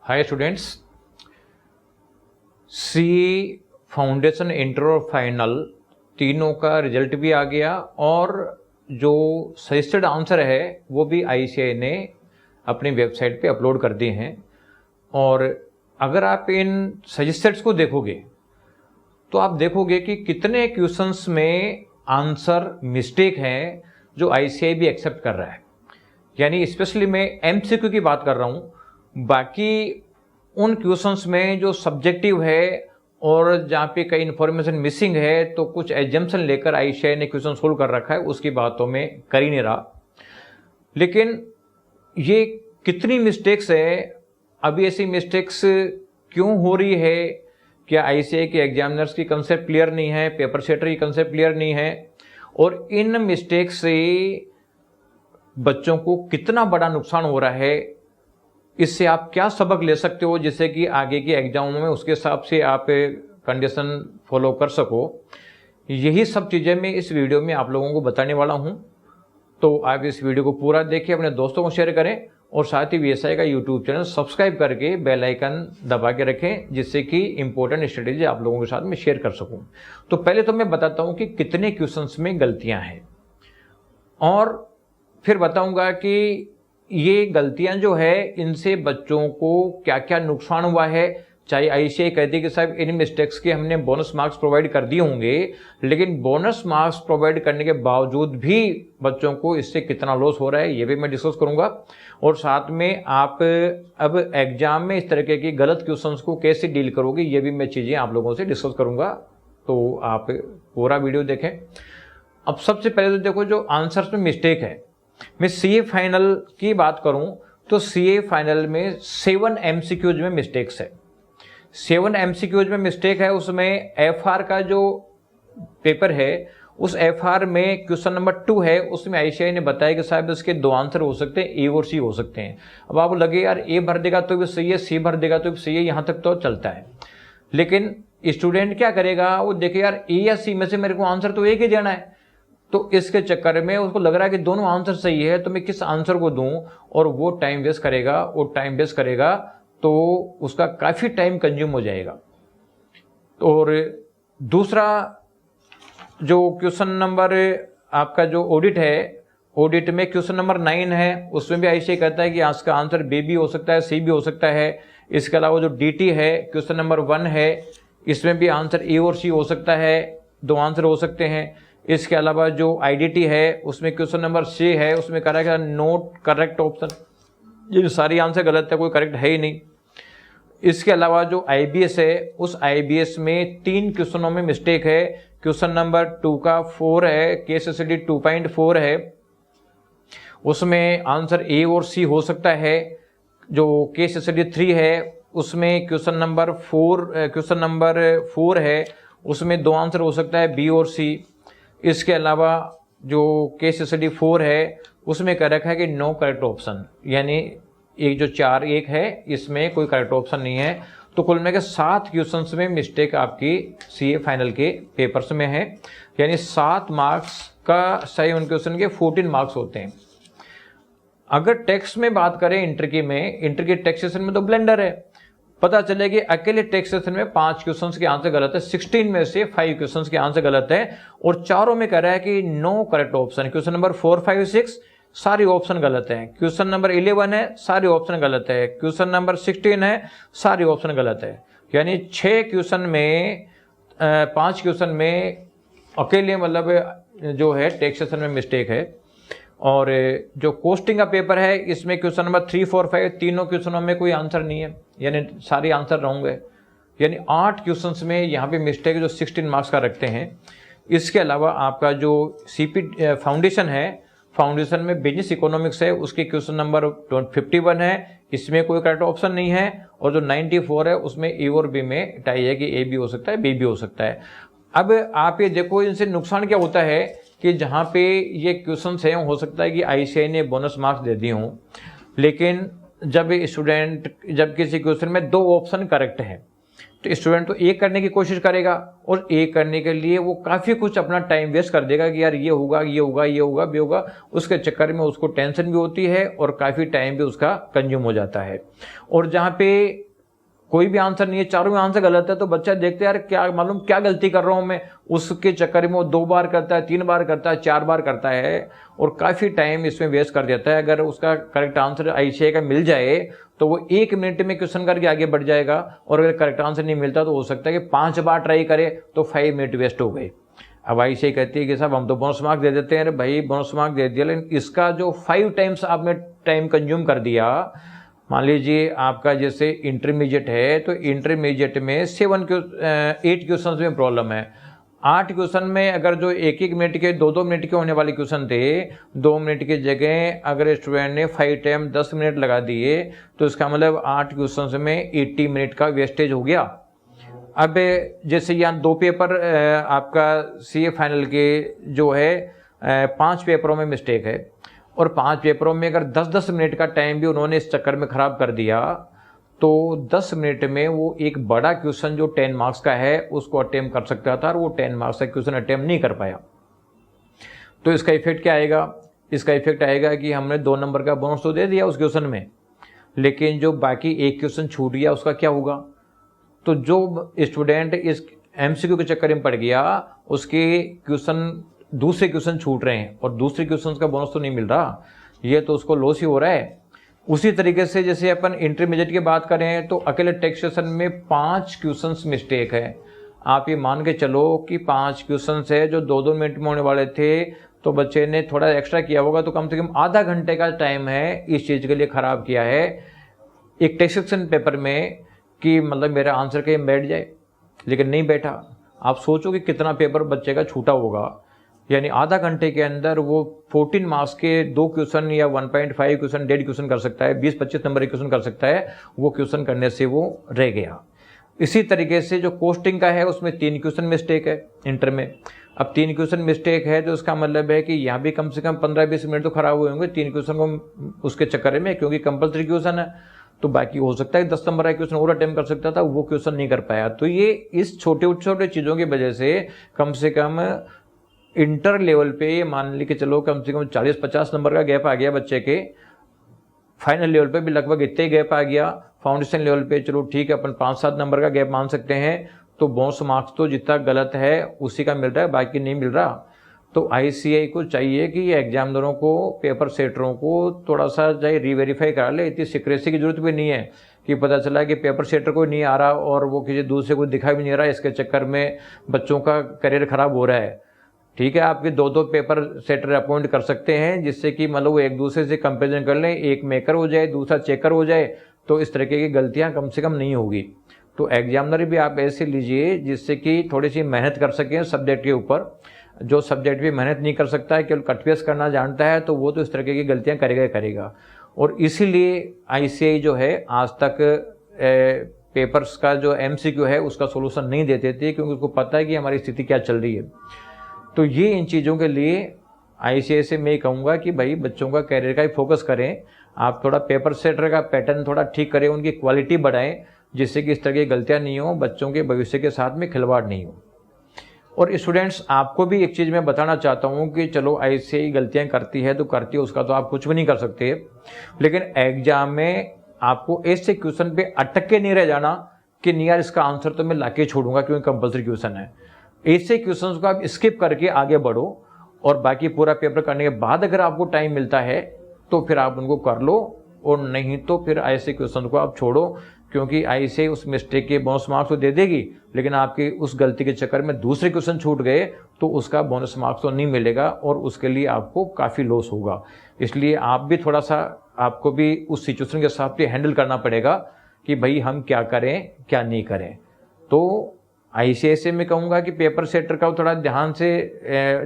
हाय students, C foundation inter और final तीनों का रिजल्ट भी आ गया और जो सजेस्टेड आंसर है वो भी आईसीएआई ने अपनी वेबसाइट पे अपलोड कर दिए हैं। और अगर आप इन सजेस्टेड्स को देखोगे तो आप देखोगे कि कितने क्वेश्चंस में आंसर मिस्टेक हैं जो आईसीएआई भी एक्सेप्ट कर रहा है। यानी स्पेशली मैं एमसीक्यू की बात कर रहा हूँ, बाकी उन क्वेश्चंस में जो सब्जेक्टिव है और जहाँ पे कई इन्फॉर्मेशन मिसिंग है तो कुछ एजम्पशन लेकर आईसीएआई ने क्वेश्चन सोल्व कर रखा है, उसकी बातों में कर ही नहीं रहा। लेकिन ये कितनी मिस्टेक्स है, अभी ऐसी मिस्टेक्स क्यों हो रही है? क्या आईसीएआई के एग्जामिनर्स की कंसेप्ट क्लियर नहीं है, पेपर सेटर की कंसेप्ट क्लियर नहीं है? और इन मिस्टेक्स से बच्चों को कितना बड़ा नुकसान हो रहा है, इससे आप क्या सबक ले सकते हो जिससे कि आगे के एग्जामों में उसके हिसाब से आप कंडीशन फॉलो कर सको। यही सब चीज़ें मैं इस वीडियो में आप लोगों को बताने वाला हूं, तो आप इस वीडियो को पूरा देखिए, अपने दोस्तों को शेयर करें और साथ ही वीएसआई का यूट्यूब चैनल सब्सक्राइब करके बेल आइकन दबा के रखें, जिससे कि इंपॉर्टेंट स्ट्रेटेजी आप लोगों के साथ में शेयर कर सकूं। तो पहले तो मैं बताता हूं कि कितने क्वेश्चंस में गलतियां हैं और फिर बताऊंगा कि ये गलतियां जो है इनसे बच्चों को क्या क्या नुकसान हुआ है। चाहे आईसीएआई कहती है कि साहब इन मिस्टेक्स के हमने बोनस मार्क्स प्रोवाइड कर दिए होंगे, लेकिन बोनस मार्क्स प्रोवाइड करने के बावजूद भी बच्चों को इससे कितना लॉस हो रहा है ये भी मैं डिस्कस करूंगा। और साथ में आप अब एग्जाम में इस तरीके की गलत क्वेश्चंस को कैसे डील करोगे ये भी मैं चीज़ें आप लोगों से डिस्कस करूंगा, तो आप पूरा वीडियो देखें। अब सबसे पहले तो देखो जो आंसर्स में मिस्टेक है, मैं सीए फाइनल की बात करूं तो सीए फाइनल में 7 एमसीक्यूज में मिस्टेक्स है। 7 एमसीक्यूज में मिस्टेक है। उसमें एफआर का जो पेपर है उस एफआर में क्वेश्चन नंबर 2 है, उसमें आईसीएआई ने बताया कि साहब इसके 2 आंसर हो सकते हैं, ए और सी हो सकते हैं। अब आपको लगे यार ए भर देगा तो भी सही है, सी भर देगा तो भी सही है, यहां तक तो चलता है। लेकिन स्टूडेंट क्या करेगा, वो देखे यार ए या सी में से मेरे को आंसर तो एक ही देना है, तो इसके चक्कर में उसको लग रहा है कि दोनों आंसर सही है तो मैं किस आंसर को दूं, और वो टाइम वेस्ट करेगा। वो टाइम वेस्ट करेगा तो उसका काफी टाइम कंज्यूम हो जाएगा। और दूसरा जो क्वेश्चन नंबर आपका जो ऑडिट है, ऑडिट में क्वेश्चन नंबर 9 है, उसमें भी आईसीएआई कहता है कि इसका आंसर बी भी हो सकता है, सी भी हो सकता है। इसके अलावा जो डीटी है क्वेश्चन नंबर 1 है, इसमें भी आंसर ए और सी हो सकता है, 2 आंसर हो सकते हैं। इसके अलावा जो आईडीटी है उसमें क्वेश्चन नंबर 6 है, उसमें कह रहा है नोट करेक्ट ऑप्शन, ये सारी आंसर गलत है, कोई करेक्ट है ही नहीं। इसके अलावा जो आईबीएस है उस आईबीएस में 3 क्वेश्चनों में मिस्टेक है। क्वेश्चन नंबर 2 का 4 है, केस स्टडी 2.4 है, उसमें आंसर ए और सी हो सकता है। जो केस स्टडी 3 है उसमें क्वेश्चन नंबर 4 है, उसमें 2 आंसर हो सकता है, बी और सी। इसके अलावा जो केस स्टडी 4 है उसमें कह रखा है कि नो करेक्ट ऑप्शन, यानी एक जो 4-1 है इसमें कोई करेक्ट ऑप्शन नहीं है। तो कुल मिलाकर 7 क्वेश्चंस में मिस्टेक आपकी सीए फाइनल के पेपर्स में है, यानी 7 मार्क्स का सही उन क्वेश्चन के 14 मार्क्स होते हैं। अगर टेक्स्ट में बात करें इंटर की टेक्सेशन में तो ब्लेंडर है, पता चले कि अकेले टेक्सेशन में 5 क्वेश्चंस के आंसर गलत है, 16 में से 5 क्वेश्चंस के आंसर गलत है और चारों में कह रहा है कि no correct option. Question number 4, 5, 6 सारे ऑप्शन गलत है। क्वेश्चन नंबर 11 है, सारे ऑप्शन गलत है। क्वेश्चन नंबर 16 है, सारे ऑप्शन गलत है। यानी 6 क्वेश्चन में 5 क्वेश्चन में अकेले मतलब जो है टैक्सेशन में मिस्टेक है। और जो कोस्टिंग का पेपर है इसमें क्वेश्चन नंबर 3, 4, 5 तीनों क्वेश्चनों में कोई आंसर नहीं है, यानी सारे आंसर रॉन्ग है। यानी 8 क्वेश्चंस में यहाँ पे मिस्टेक है जो 16 मार्क्स का रखते हैं। इसके अलावा आपका जो सीपी फाउंडेशन है, फाउंडेशन में बिजनेस इकोनॉमिक्स है, उसके क्वेश्चन नंबर 51 है, इसमें कोई करेक्ट ऑप्शन नहीं है। और जो 94 है उसमें ए और बी में टाई है कि ए भी हो सकता है, बी भी हो सकता है। अब आप ये देखो इनसे नुकसान क्या होता है कि जहाँ पे ये क्वेश्चन है हो सकता है कि आईसीएआई ने बोनस मार्क्स दे दिए हों, लेकिन जब किसी क्वेश्चन में 2 ऑप्शन करेक्ट है तो स्टूडेंट तो एक करने की कोशिश करेगा और एक करने के लिए वो काफ़ी कुछ अपना टाइम वेस्ट कर देगा कि यार ये होगा ये होगा ये होगा भी होगा, उसके चक्कर में उसको टेंशन भी होती है और काफ़ी टाइम भी उसका कंज्यूम हो जाता है। और जहाँ पे कोई भी आंसर नहीं है, चारों में आंसर गलत है, तो बच्चा देखते हैं यार क्या मालूम क्या गलती कर रहा हूं मैं, उसके चक्कर में वो 2 बार करता है, 3 बार करता है, 4 बार करता है और काफ़ी टाइम इसमें वेस्ट कर देता है। अगर उसका करेक्ट आंसर ICAI का मिल जाए तो वो 1 मिनट में क्वेश्चन करके आगे बढ़ जाएगा, और अगर करेक्ट आंसर नहीं मिलता तो हो सकता है कि 5 बार ट्राई करे तो 5 मिनट वेस्ट हो गए। अब ICAI कहती है कि साहब हम तो बोनस मार्क दे देते हैं। अरे भाई बोनस मार्क दे दिया, लेकिन इसका जो 5 टाइम्स आपने टाइम कंज्यूम कर दिया, मान लीजिए आपका जैसे इंटरमीडिएट है तो इंटरमीडिएट में 8 क्वेश्चन में प्रॉब्लम है। 8 क्वेश्चन में अगर जो 1-1 मिनट के 2-2 मिनट के होने वाले क्वेश्चन थे, 2 मिनट की जगह अगर स्टूडेंट ने 5 टाइम 10 मिनट लगा दिए तो इसका मतलब 8 क्वेश्चन में 80 मिनट का वेस्टेज हो गया। अब जैसे यहाँ 2 पेपर आपका CA फाइनल के जो है 5 पेपरों में मिस्टेक है, और 5 पेपरों में अगर 10-10 मिनट का टाइम भी उन्होंने इस चक्कर में ख़राब कर दिया तो 10 मिनट में वो एक बड़ा क्वेश्चन जो 10 मार्क्स का है उसको अटेम्प्ट कर सकता था, और वो 10 मार्क्स का क्वेश्चन अटेम्प्ट नहीं कर पाया। तो इसका इफेक्ट क्या आएगा? इसका इफेक्ट आएगा कि हमने 2 नंबर का बोनस तो दे दिया उस क्वेश्चन में, लेकिन जो बाकी एक क्वेश्चन छूट गया उसका क्या होगा? तो जो स्टूडेंट इस MCQ के चक्कर में पड़ गया उसके क्वेश्चन दूसरे क्वेश्चन छूट रहे हैं और दूसरे क्वेश्चन का बोनस तो नहीं मिल रहा, ये तो उसको लॉस ही हो रहा है। उसी तरीके से जैसे अपन इंटरमीडिएट की बात करें तो अकेले टैक्सेशन में 5 क्वेश्चंस मिस्टेक है। आप ये मान के चलो कि 5 क्वेश्चंस है जो 2-2 मिनट में होने वाले थे, तो बच्चे ने थोड़ा एक्स्ट्रा किया होगा तो कम से कम आधा घंटे का टाइम है इस चीज़ के लिए ख़राब किया है एक टैक्सेशन पेपर में, कि मतलब मेरा आंसर कहीं बैठ जाए, लेकिन नहीं बैठा। आप सोचो कि कितना पेपर बच्चे का छूटा होगा, यानी आधा घंटे के अंदर वो 14 मार्क्स के 2 क्वेश्चन या 1.5 क्वेश्चन 1.5 क्वेश्चन कर सकता है, 20-25 नंबर के क्वेश्चन कर सकता है, वो क्वेश्चन करने से वो रह गया। इसी तरीके से जो कोस्टिंग का है उसमें 3 क्वेश्चन मिस्टेक है इंटर में। अब 3 क्वेश्चन मिस्टेक है तो उसका मतलब है कि यहाँ भी कम से कम 15-20 मिनट तो खराब हुए होंगे 3 क्वेश्चन को उसके चक्कर में, क्योंकि कंपल्सरी क्वेश्चन है। तो बाकी हो सकता है 10 नंबर का क्वेश्चन और अटेम्प्ट कर सकता था, वो क्वेश्चन नहीं कर पाया। तो ये इस छोटे छोटे चीज़ों की वजह से कम इंटर लेवल पे ये मान ली कि चलो कम से कम 40-50 नंबर का गैप आ गया बच्चे के। फाइनल लेवल पे भी लगभग इतना ही गैप आ गया। फाउंडेशन लेवल पे चलो ठीक है अपन 5-7 नंबर का गैप मान सकते हैं, तो बोनस मार्क्स तो जितना गलत है उसी का मिल रहा है, बाकी नहीं मिल रहा। तो ICAI को चाहिए कि ये एग्जामिनरों को, पेपर सेटरों को थोड़ा सा चाहे रीवेरीफाई करा ले। इतनी सिक्रेसी की जरूरत भी नहीं है कि पता चला कि पेपर सेटर को नहीं आ रहा और वो किसी दूसरे को दिखा भी नहीं रहा, इसके चक्कर में बच्चों का करियर खराब हो रहा है। ठीक है, आपके 2-2 पेपर सेटर अपॉइंट कर सकते हैं जिससे कि मतलब वो एक दूसरे से कंपेरिजन कर लें, एक मेकर हो जाए दूसरा चेकर हो जाए, तो इस तरीके की गलतियां कम से कम नहीं होगी। तो एग्जामिनर भी आप ऐसे लीजिए जिससे कि थोड़ी सी मेहनत कर सकें सब्जेक्ट के ऊपर। जो सब्जेक्ट भी मेहनत नहीं कर सकता है, केवल कटपेस करना जानता है, तो वो तो इस तरीके की गलतियां करेगा। और इसीलिए ICAI जो है आज तक पेपर्स का जो MCQ है उसका सोल्यूशन नहीं देते थे, क्योंकि उसको पता है कि हमारी स्थिति क्या चल रही है। तो ये इन चीज़ों के लिए ICAI से मैं कहूँगा कि भाई बच्चों का कैरियर का ही फोकस करें। आप थोड़ा पेपर सेटर का पैटर्न थोड़ा ठीक करें, उनकी क्वालिटी बढ़ाएं, जिससे कि इस तरह की गलतियाँ नहीं हो, बच्चों के भविष्य के साथ में खिलवाड़ नहीं हो। और स्टूडेंट्स, आपको भी एक चीज़ मैं बताना चाहता हूँ कि चलो ICAI गलतियाँ करती है तो करती है, उसका तो आप कुछ भी नहीं कर सकते, लेकिन एग्जाम में आपको ऐसे क्वेश्चन पे अटक के नहीं रह जाना कि नहीं यार इसका आंसर तो मैं लाके छोड़ूंगा क्योंकि कंपल्सरी क्वेश्चन है। ऐसे क्वेश्चंस को आप स्किप करके आगे बढ़ो, और बाकी पूरा पेपर करने के बाद अगर आपको टाइम मिलता है तो फिर आप उनको कर लो, और नहीं तो फिर ऐसे क्वेश्चन को आप छोड़ो, क्योंकि ICAI उस मिस्टेक के बोनस मार्क्स तो दे देगी, लेकिन आपकी उस गलती के चक्कर में दूसरे क्वेश्चन छूट गए तो उसका बोनस मार्क्स तो नहीं मिलेगा और उसके लिए आपको काफ़ी लॉस होगा। इसलिए आप भी थोड़ा सा, आपको भी उस सिचुएशन के साथ भी हैंडल करना पड़ेगा कि भाई हम क्या करें क्या नहीं करें। तो ICAI से मैं कहूँगा कि पेपर सेटर का थोड़ा ध्यान से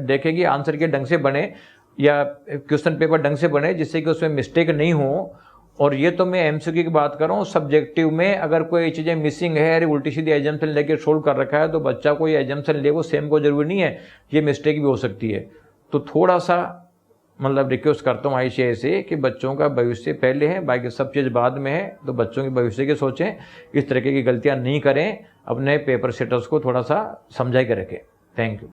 देखेगी, आंसर के ढंग से बने या क्वेश्चन पेपर ढंग से बने जिससे कि उसमें मिस्टेक नहीं हो। और ये तो मैं MCQ की बात कर रहा हूँ। सब्जेक्टिव में अगर कोई चीज़ें मिसिंग है, अरे उल्टी सीधी एजम्पशन लेके सोल्व कर रखा है, तो बच्चा कोई एजम्पशन ले वो सेम को जरूरी नहीं है, ये मिस्टेक भी हो सकती है। तो थोड़ा सा मतलब रिक्वेस्ट करता हूँ ICAI से कि बच्चों का भविष्य पहले है, बाकी सब चीज़ बाद में है, तो बच्चों के भविष्य की सोचें, इस तरीके की गलतियाँ नहीं करें, अपने पेपर सेटर्स को थोड़ा सा समझा के रखें। Thank you.